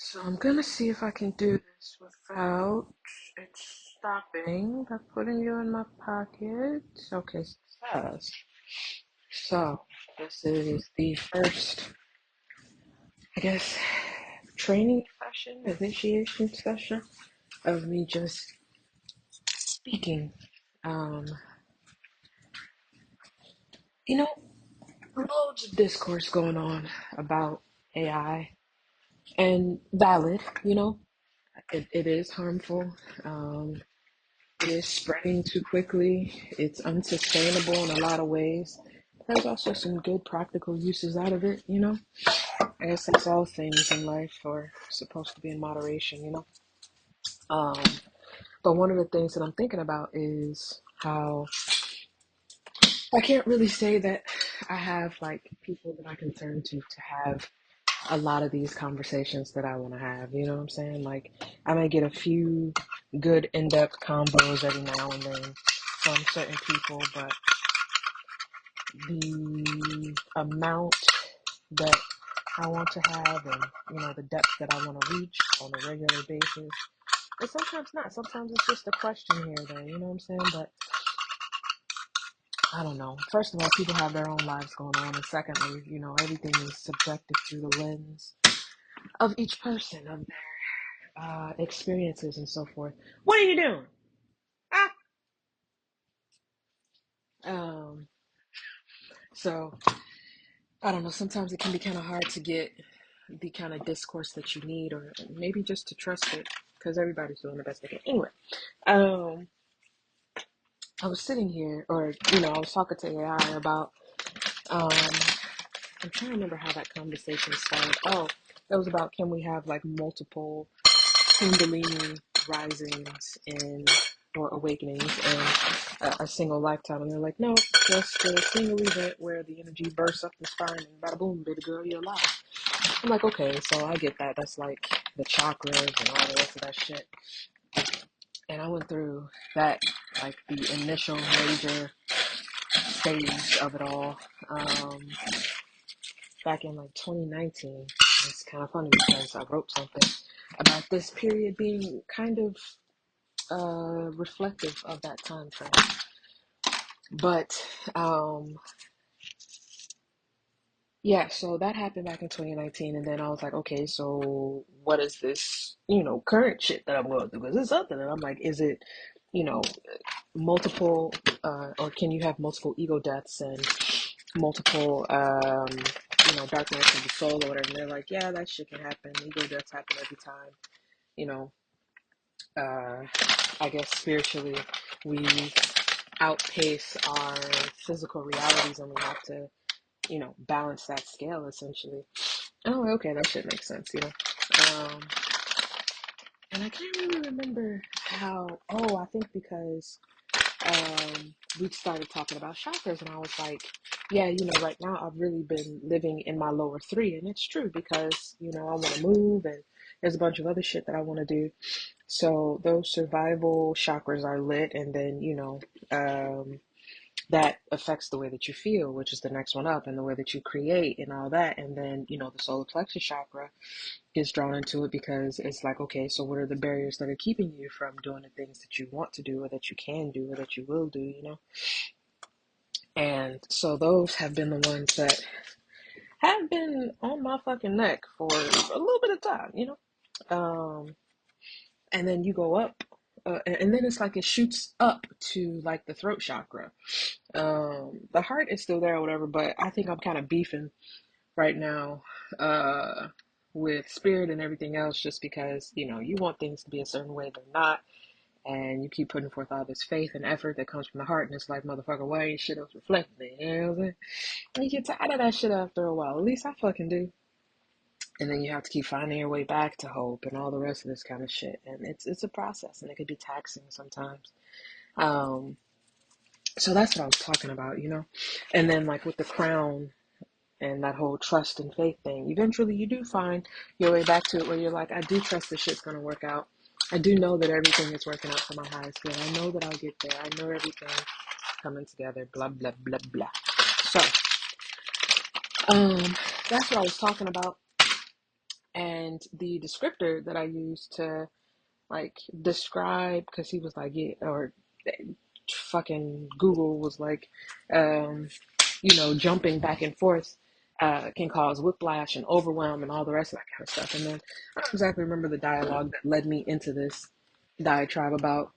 So I'm gonna see if I can do this without it stopping by putting you in my pocket. Okay, success. So this is the first, I guess, training session, initiation session of me just speaking. Um, you know, loads of discourse going on about AI and valid, it is harmful. Um, It is spreading too quickly. It's unsustainable in a lot of ways. There's also some good practical uses out of it. I guess that's all things in life are supposed to be in moderation. Um, but one of the things that I'm thinking about is how I can't really say that I have like people that I can turn to have a lot of these conversations that I want to have. You know what I'm saying? Like, I might get a few good in-depth combos every now and then from certain people, but the amount that I want to have and, the depth that I want to reach on a regular basis, and sometimes not. Sometimes it's just a question here or there, you know what I'm saying? But I don't know. First of all, people have their own lives going on, and secondly, everything is subjective through the lens of each person, of their experiences and so forth. What are you doing? Ah! Um, so I don't know. Sometimes it can be kind of hard to get the kind of discourse that you need, or maybe just to trust it, because everybody's doing the best they can. Anyway, um, I was sitting here, or I was talking to AI about. I'm trying to remember how that conversation started. Oh, it was about can we have like multiple Kundalini risings in or awakenings in a single lifetime, and they're like, no, just a single event where the energy bursts up the spine and bada boom, baby girl, you're alive. I'm like, okay, so I get that. That's like the chakras and all the rest of that shit. And I went through that, like the initial major stage of it all, back in like 2019. It's kind of funny because I wrote something about this period being kind of reflective of that time frame. But yeah, so that happened back in 2019, and then I was like, okay, so what is this, current shit that I'm going through? Because it's something, and I'm like, is it, you know, multiple, or can you have multiple ego deaths and multiple, dark nights of the soul or whatever? And they're like, yeah, that shit can happen. Ego deaths happen every time, you know. I guess spiritually, we outpace our physical realities, and we have to balance that scale essentially. Oh, okay, that should make sense. Um, and I can't really remember how. Oh, I think because we started talking about chakras, and I was like, yeah, right now I've really been living in my lower three, and it's true because I want to move, and there's a bunch of other shit that I want to do. So those survival chakras are lit, and then that affects the way that you feel, which is the next one up, and the way that you create and all that. And then, the solar plexus chakra gets drawn into it because it's like, okay, so what are the barriers that are keeping you from doing the things that you want to do or that you can do or that you will do? And so those have been the ones that have been on my fucking neck for a little bit of time. And then you go up, and then it's like it shoots up to like the throat chakra. The heart is still there or whatever, but I think I'm kind of beefing right now with spirit and everything else just because, you want things to be a certain way, they're not. And you keep putting forth all this faith and effort that comes from the heart, and it's like, motherfucker, why ain't shit else reflecting? You know what I'm saying? And you get tired of that shit after a while. At least I fucking do. And then you have to keep finding your way back to hope and all the rest of this kind of shit. And it's a process, and it could be taxing sometimes. So that's what I was talking about. And then like with the crown and that whole trust and faith thing, eventually you do find your way back to it where you're like, I do trust this shit's gonna work out. I do know that everything is working out for my highest good. I know that I'll get there. I know everything coming together, blah, blah, blah, blah. So, that's what I was talking about. And And the descriptor that I used to like describe, because he was like, yeah, or fucking Google was like, um, jumping back and forth can cause whiplash and overwhelm and all the rest of that kind of stuff. And then I don't exactly remember the dialogue that led me into this diatribe about,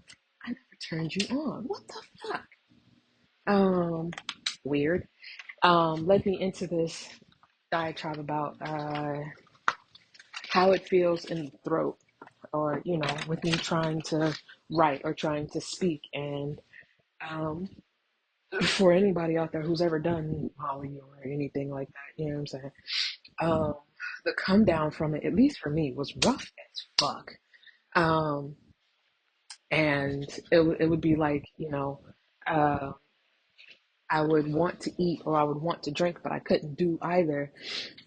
I never turned you on. What the fuck? Um, Weird. Led me into this diatribe about how it feels in the throat, or with me trying to write or trying to speak. And um, for anybody out there who's ever done Molly or anything like that, you know what I'm saying? Um, the come down from it, at least for me, was rough as fuck. Um, and it would be like, uh, I would want to eat or I would want to drink, but I couldn't do either.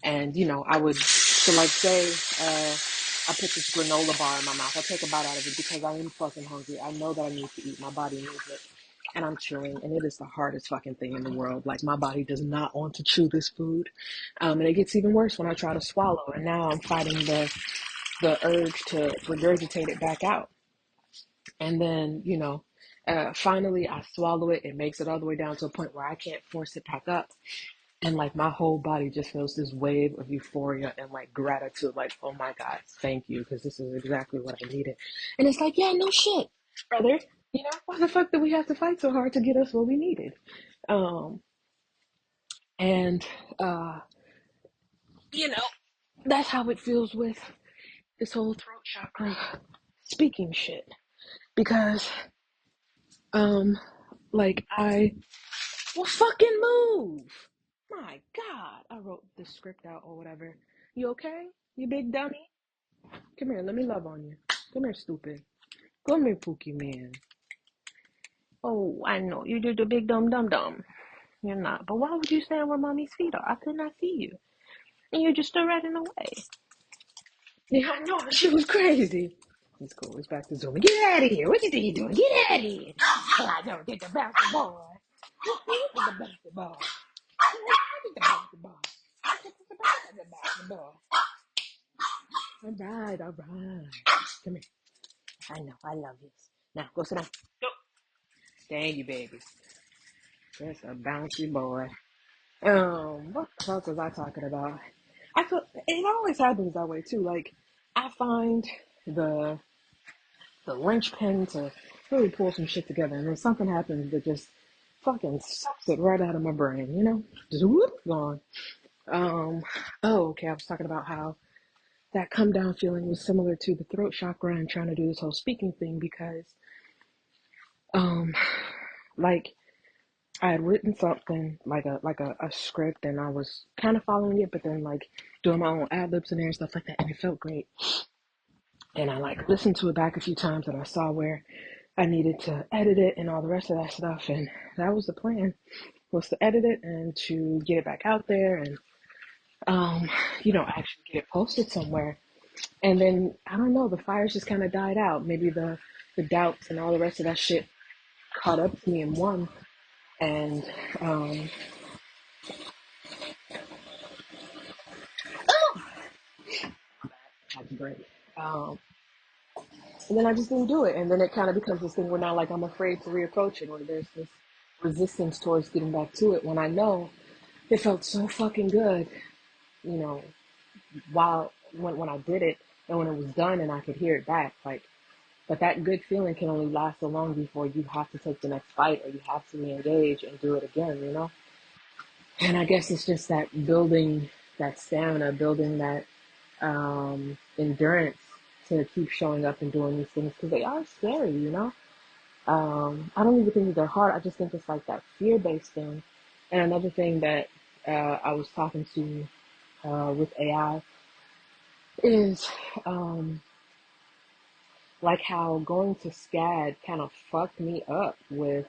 And, I would, so like say, I put this granola bar in my mouth. I take a bite out of it because I am fucking hungry. I know that I need to eat. My body needs it. And I'm chewing, and it is the hardest fucking thing in the world. Like, my body does not want to chew this food. And it gets even worse when I try to swallow. And now I'm fighting the urge to regurgitate it back out. And then, finally I swallow it. It makes it all the way down to a point where I can't force it back up. And like my whole body just feels this wave of euphoria and like gratitude, like, oh my God, thank you, because this is exactly what I needed. And it's like, yeah, no shit, brother. Why the fuck did we have to fight so hard to get us what we needed? Um, and uh, you know, that's how it feels with this whole throat chakra speaking shit. Because like I will fucking move. My God, I wrote the script out or whatever. You okay? You big dummy? Come here, let me love on you. Come here, stupid. Come here, Pookie man. Oh, I know, you did the big dumb dumb dumb. You're not. But why would you stand where mommy's feet are? I could not see you. And you just stood right in the way. Yeah, I know, she was crazy. It's cool, it's back to Zooming. Get out of here. What you think you're doing? Get out of here. Oh, I know, get the basketball. Get the basketball. Get the basketball. Get the basketball. All right, all right. Come here. I know, I love you. Now, go sit down. Go. Thank you, baby. That's a bouncy boy. What the fuck was I talking about? I feel it always happens that way too. Like, I find the the linchpin to really pull some shit together, and then something happens that just fucking sucks it right out of my brain. Just whoop gone. Um, oh, okay. I was talking about how that come down feeling was similar to the throat chakra and trying to do this whole speaking thing because, um, like I had written something like a script and I was kind of following it, but then like doing my own ad libs in there and stuff like that, and it felt great. And I like listened to it back a few times and I saw where I needed to edit it and all the rest of that stuff, and that was the plan, was to edit it and to get it back out there and actually get it posted somewhere. And then I don't know, the fires just kind of died out. Maybe the doubts and all the rest of that shit caught up to me in one, and um, that's great. Um, and then I just didn't do it, and then it kind of becomes this thing where now like I'm afraid to reapproach it, or there's this resistance towards getting back to it when I know it felt so fucking good, you know, while when I did it and when it was done and I could hear it back, like. But that good feeling can only last so long before you have to take the next fight or you have to re-engage and do it again. And I guess it's just that building that stamina, building that endurance to keep showing up and doing these things because they are scary. I don't even think that they're hard. I just think it's like that fear-based thing. And another thing that I was talking to with AI is like how going to SCAD kind of fucked me up with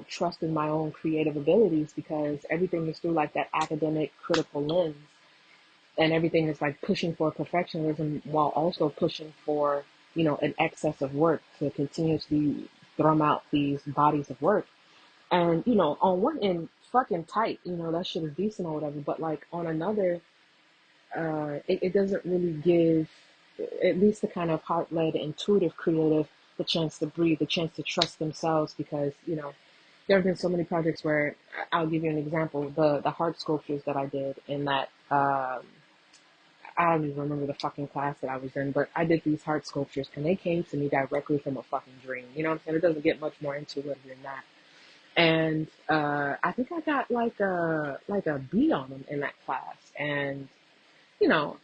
trusting my own creative abilities because everything is through like that academic critical lens and everything is like pushing for perfectionism while also pushing for, an excess of work to continuously drum out these bodies of work. And, on one end, fucking tight, that shit is decent or whatever. But like on another it doesn't really give at least the kind of heart-led, intuitive creative the chance to breathe, the chance to trust themselves, because there have been so many projects where I'll give you an example. The heart sculptures that I did in that I don't even remember the fucking class that I was in, but I did these heart sculptures and they came to me directly from a fucking dream. You know what I'm saying? It doesn't get much more into it than that. And I think I got like a B on them in that class. And you know,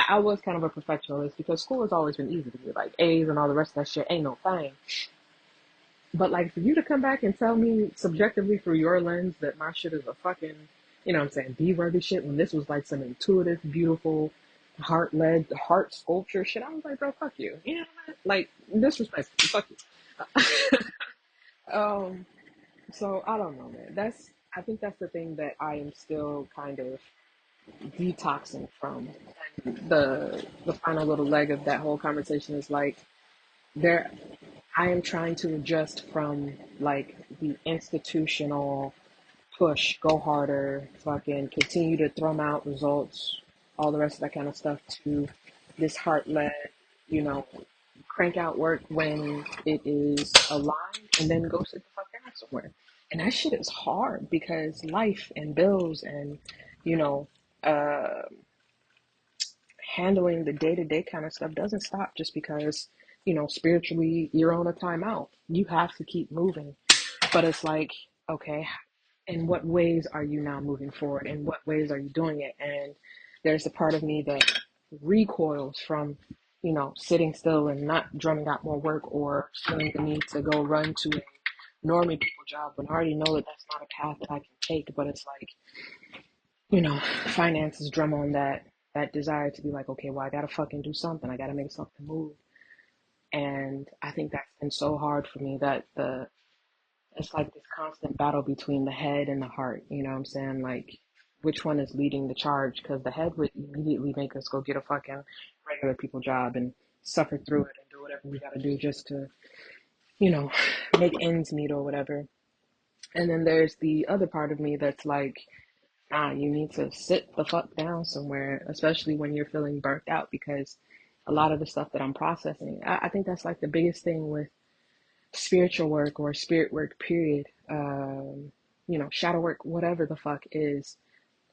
I was kind of a perfectionist because school has always been easy to me. Like A's and all the rest of that shit ain't no thing. But like for you to come back and tell me subjectively through your lens that my shit is a fucking, what I'm saying, B-worthy shit when this was like some intuitive, beautiful, heart-led, heart sculpture shit, I was like, bro, fuck you. You know what? Like, disrespect, fuck you. um, so I don't know, man. I think that's the thing that I am still kind of detoxing from. The final little leg of that whole conversation is like there I am trying to adjust from like the institutional push, go harder, fucking continue to thrum out results, all the rest of that kind of stuff to this heart led, you know, crank out work when it is aligned and then go sit the fuck down somewhere. And that shit is hard because life and bills and, you know, uh, handling the day to day kind of stuff doesn't stop just because, spiritually you're on a timeout. You have to keep moving. But it's like, okay, in what ways are you now moving forward? In what ways are you doing it? And there's a part of me that recoils from, sitting still and not drumming out more work or feeling the need to go run to a normie people job when I already know that that's not a path that I can take. But it's like, finances drum on that desire to be like, okay, well, I gotta fucking do something. I gotta make something move. And I think that's been so hard for me that it's like this constant battle between the head and the heart. You know what I'm saying? Like, which one is leading the charge? Because the head would immediately make us go get a fucking regular people job and suffer through it and do whatever we gotta do just to, you know, make ends meet or whatever. And then there's the other part of me that's like, you need to sit the fuck down somewhere, especially when you're feeling burnt out, because a lot of the stuff that I'm processing, I think that's like the biggest thing with spiritual work or spirit work, period. Shadow work, whatever the fuck is,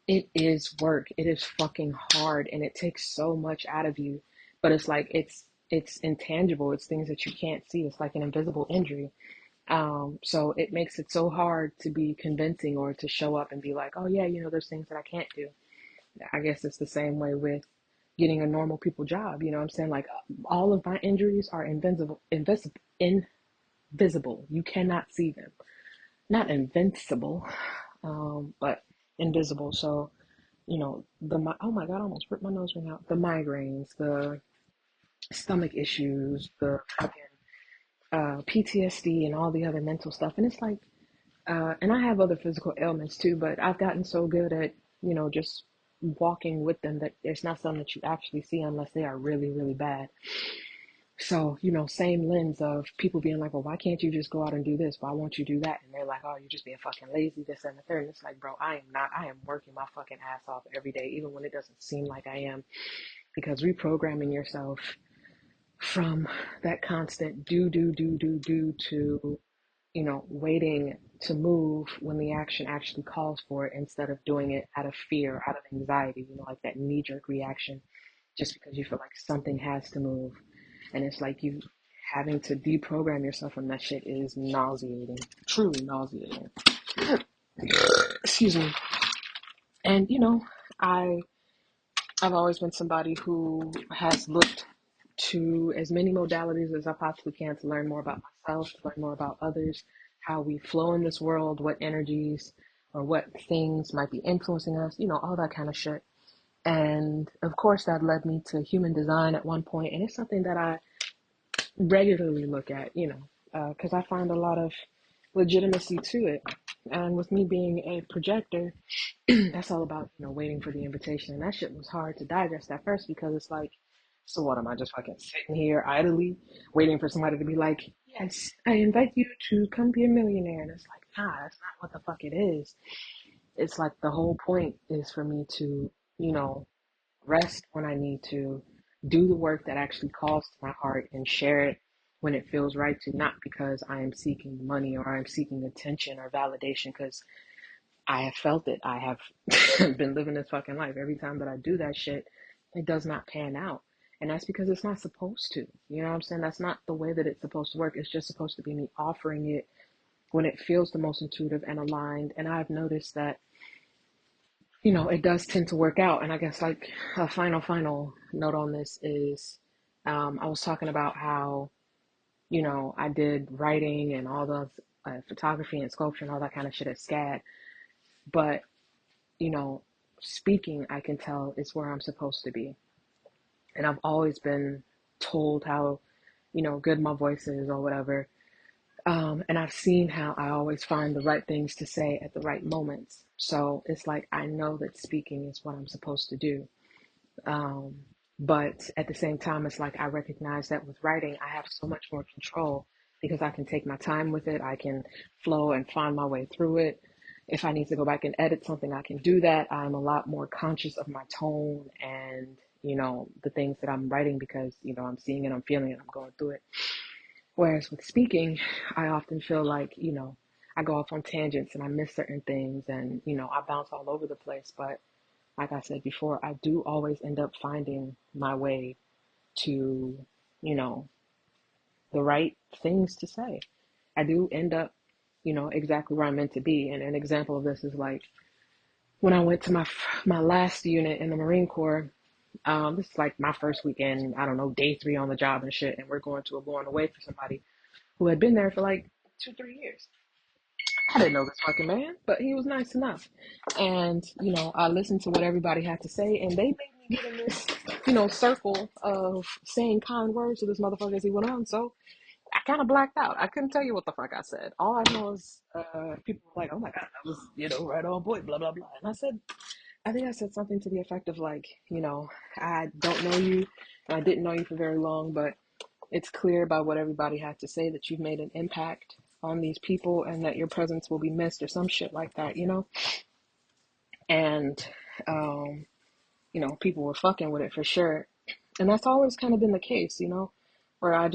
it is work. It is fucking hard and it takes so much out of you. But it's like, it's intangible. It's things that you can't see. It's like an invisible injury. So it makes it so hard to be convincing or to show up and be like, oh yeah, there's things that I can't do. I guess it's the same way with getting a normal people job. You know what I'm saying? Like all of my injuries are invisible. You cannot see them. Not invincible, but invisible. So, oh my God, I almost ripped my nose ring out. The migraines, the stomach issues, the fucking PTSD and all the other mental stuff. And it's like, and I have other physical ailments too, but I've gotten so good at, just walking with them that it's not something that you actually see unless they are really, really bad. So, same lens of people being like, well, why can't you just go out and do this? Why won't you do that? And they're like, oh, you're just being fucking lazy, this and the third. And it's like, bro, I am not. I am working my fucking ass off every day, even when it doesn't seem like I am, because reprogramming yourself from that constant do to waiting to move when the action actually calls for it instead of doing it out of fear, out of anxiety, like that knee jerk reaction, just because you feel like something has to move. And it's like you having to deprogram yourself from that shit is nauseating, truly nauseating. Excuse me. And, I, I've always been somebody who has looked to as many modalities as I possibly can to learn more about myself, to learn more about others, how we flow in this world, what energies or what things might be influencing us, all that kind of shit. And of course, that led me to human design at one point, and it's something that I regularly look at, because I find a lot of legitimacy to it. And with me being a projector, that's all about, waiting for the invitation. And that shit was hard to digest at first because it's like, so what am I just fucking sitting here idly waiting for somebody to be like, yes, I invite you to come be a millionaire. And it's like, nah, that's not what the fuck it is. It's like the whole point is for me to, rest when I need to, do the work that actually calls to my heart, and share it when it feels right to, not because I am seeking money or I'm seeking attention or validation, because I have felt it. I have been living this fucking life. Every time that I do that shit, it does not pan out. And that's because it's not supposed to. You know what I'm saying? That's not the way that it's supposed to work. It's just supposed to be me offering it when it feels the most intuitive and aligned. And I've noticed that, it does tend to work out. And I guess like a final note on this is, I was talking about how, I did writing and all the photography and sculpture and all that kind of shit at SCAD. But, you know, speaking, I can tell is where I'm supposed to be. And I've always been told how, good my voice is or whatever. And I've seen how I always find the right things to say at the right moments. So it's like I know that speaking is what I'm supposed to do. Um, but at the same time, it's like I recognize that with writing, I have so much more control because I can take my time with it. I can flow and find my way through it. If I need to go back and edit something, I can do that. I'm a lot more conscious of my tone and, the things that I'm writing because, I'm seeing it, I'm feeling it, I'm going through it. Whereas with speaking, I often feel like, I go off on tangents and I miss certain things and, I bounce all over the place. But like I said before, I do always end up finding my way to, you know, the right things to say. I do end up, exactly where I'm meant to be. And an example of this is like when I went to my last unit in the Marine Corps. This is like my first weekend, I don't know, day 3 on the job and shit. And we're going away for somebody who had been there for like 2-3 years. I didn't know this fucking man, but he was nice enough. And, I listened to what everybody had to say, and they made me get in this, circle of saying kind words to this motherfucker as he went on. So I kind of blacked out. I couldn't tell you what the fuck I said. All I know is people were like, oh my God, that was, right on point, blah, blah, blah. And I think I said something to the effect of like, I don't know you, and I didn't know you for very long, but it's clear by what everybody had to say that you've made an impact on these people and that your presence will be missed or some shit like that. And, um, people were fucking with it for sure. And that's always kind of been the case, where I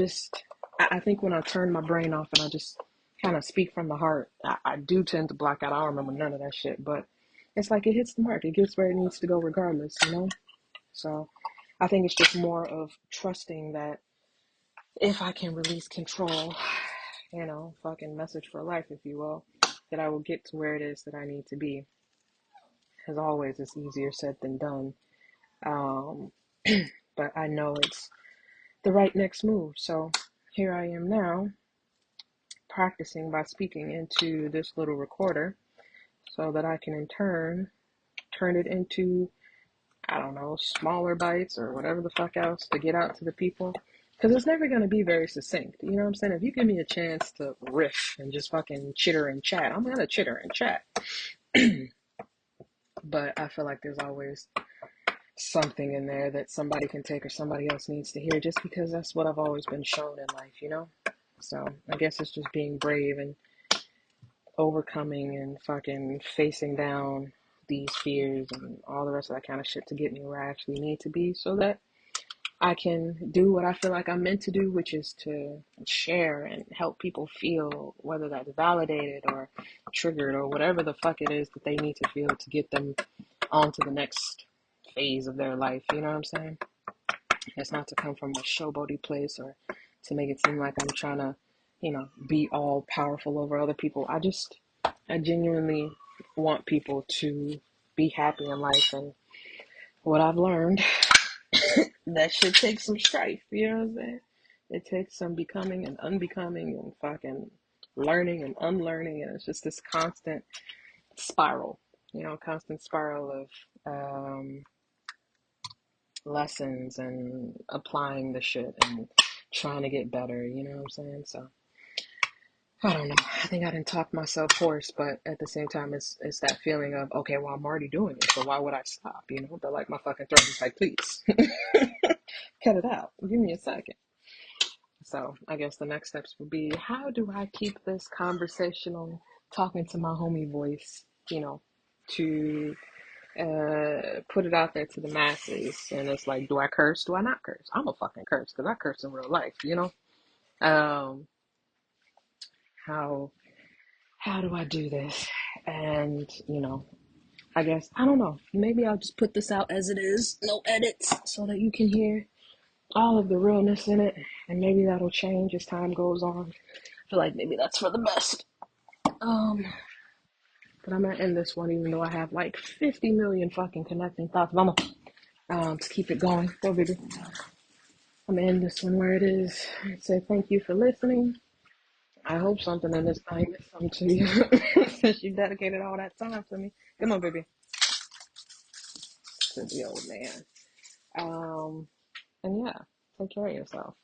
think when I turn my brain off and I just kind of speak from the heart, I do tend to black out. I don't remember none of that shit, but it's like it hits the mark. It gets where it needs to go regardless. So I think it's just more of trusting that if I can release control, fucking message for life, if you will, that I will get to where it is that I need to be. As always, it's easier said than done. Um, but I know it's the right next move. So here I am now, practicing by speaking into this little recorder so that I can in turn it into, I don't know, smaller bites or whatever the fuck else to get out to the people. Because it's never going to be very succinct. You know what I'm saying? If you give me a chance to riff and just fucking chitter and chat, I'm going to chitter and chat. But I feel like there's always something in there that somebody can take or somebody else needs to hear just because that's what I've always been shown in life. So I guess it's just being brave and overcoming and fucking facing down these fears and all the rest of that kind of shit to get me where I actually need to be so that I can do what I feel like I'm meant to do, which is to share and help people feel, whether that's validated or triggered or whatever the fuck it is that they need to feel to get them on to the next phase of their life. You know what I'm saying? It's not to come from a showboaty place or to make it seem like I'm trying to, be all powerful over other people. I genuinely want people to be happy in life. And what I've learned, that should take some strife. You know what I'm saying? It takes some becoming and unbecoming and fucking learning and unlearning. And it's just this constant spiral, constant spiral of, lessons and applying the shit and trying to get better, you know what I'm saying? So I don't know. I think I didn't talk myself hoarse, but at the same time it's that feeling of, okay, well I'm already doing it, so why would I stop? But like my fucking throat is like, please cut it out. Give me a second. So I guess the next steps would be, how do I keep this conversational talking to my homie voice, to put it out there to the masses. And it's like, do I curse? Do I not curse? I'm a fucking curse because I curse in real life, you know? Um, how how do I do this? And, I guess, I don't know. Maybe I'll just put this out as it is, no edits, so that you can hear all of the realness in it. And maybe that'll change as time goes on. I feel like maybe that's for the best. Um, but I'm gonna end this one even though I have like 50 million fucking connecting thoughts. Mama, to keep it going. Go, baby. I'm gonna end this one where it is. Say thank you for listening. I hope something in this thing is something to you since you dedicated all that time to me. Come on, baby. To the old man. And yeah, take care of yourself.